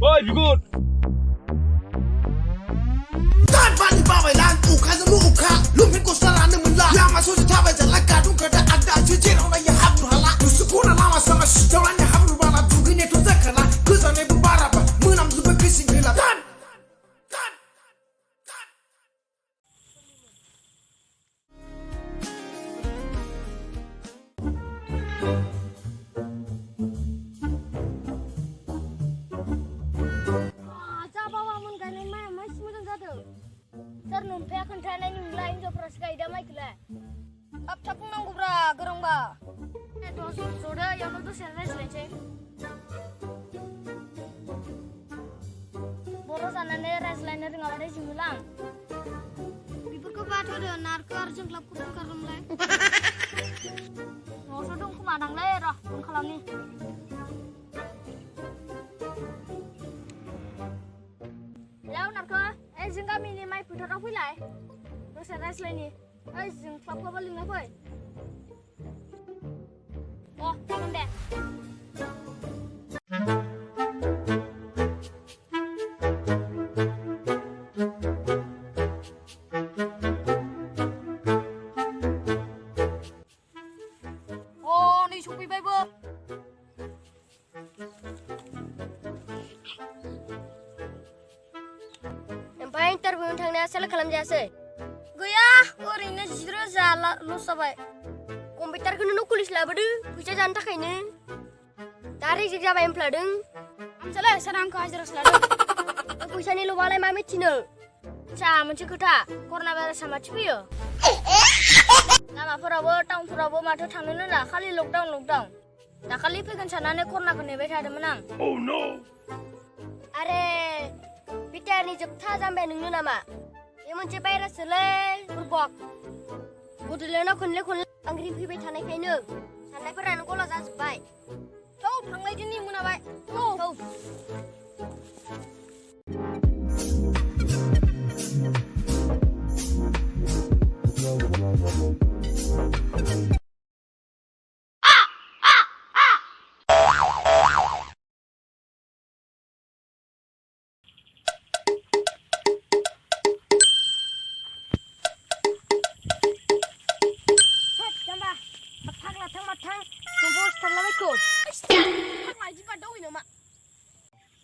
Oi, bigot. Tan bani babai lan uka za uka lumpin ko sara ne mun la ya ma so ta bai zalla ka duka da adda jije na ya habru hala su kuna lama sama shi jawran ya habru bala dugi ne to zakala kuza ne bubara ba munam zuba kishin gila tan Sar numpaya kentrana ni mulai jo pras gaida mai kela. Ab thapung nang gubra gerong ba. To soda yang tu service lece. Boros anane res liner ngawade simulang. Bibur ko ba thode narkar jeng klap kurang karam lai. Ngoso dong ku madang lai roh kun khalam ni. Lau narko जों गामिनि माइ फोथाराव फैलाय दसे रायज्लायनि ओइ जों क्लाबखौबो लिंना फै जागोन दे नै सफैबायबो interview थांनाया सेलेक्ट खालामजायासै गैया ओरैनो 10,000 लस जाबाय कम्पिउटारखौनो नकुलिस लाबोदो फैसा जानो थाखायनो दा रिजेक्ट जाबाय होनफ्लादों आमसालाय सार आंखौ हाजिरासो लादों फैसानि लबालाय मा मिथिनो आच्छा मोनसे खोथा कर'ना भाइरासआ माथो फैयो लामाफोरावबो टाउनफोरावबो माथो थांनोनो ना खालि लकडाउन दाखालि फैगोन साननानै कर'नाखौ नेबाय थादोंमोन आं आरे बिटारनि जोबथा जाम्बाया नोंनो नामा बे मोनसे भाइरासलै बुरबक बड'लेण्डआव खनले आंग्रि फैबाय थानायखायनो साननायफोरानो गला जाजोब्बाय थौ थांलायदिनि मोनाबाय थौ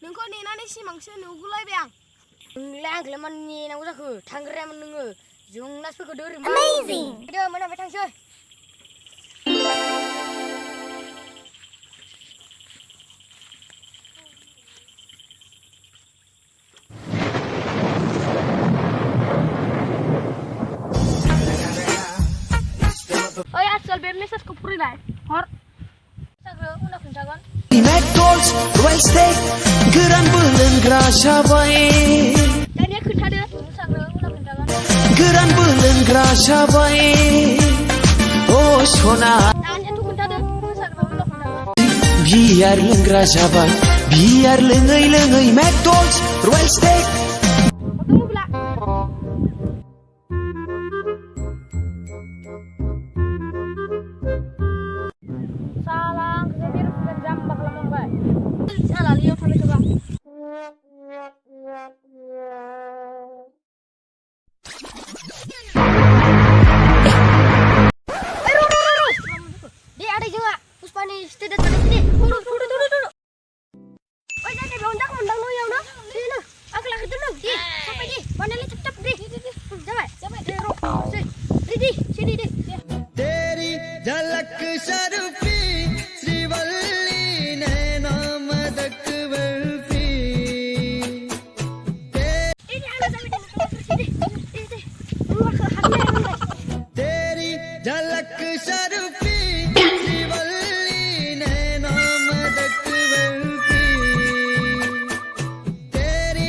नोंखौ नेनानै सिमांसो नुगुलायबाय आं नोंलाय आंखौलाय मानो नेनांगौ जाखो थांग्रायामोन नोङो जोंनासफोरखौ दोरोमोन दे मोनाबाय थांसै ओइ आजकल बे मेसेजखौ फरायलाय हर उनाव खोन्थागोन McDonald's royal steak गोरानबो लोंग्रा जाबाय दानिया खोन्थादो उनाव खोन्थागोन गोरानबो लोंग्रा जाबाय अ सना दानियाथ' खोन्थादो उनाव खोन्थागोन बियार लोंग्रा जाबाय बियार लोङै McDonald's royal steak तेरी झलक शर्फी श्रीवल्ली नैना मदक बर्फी तेरी झलक शर्फी श्रीवल्ली नैना मदक बर्फी तेरी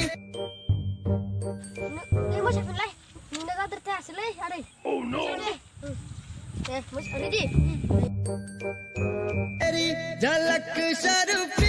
Oh no! तेरी झलक शर्फी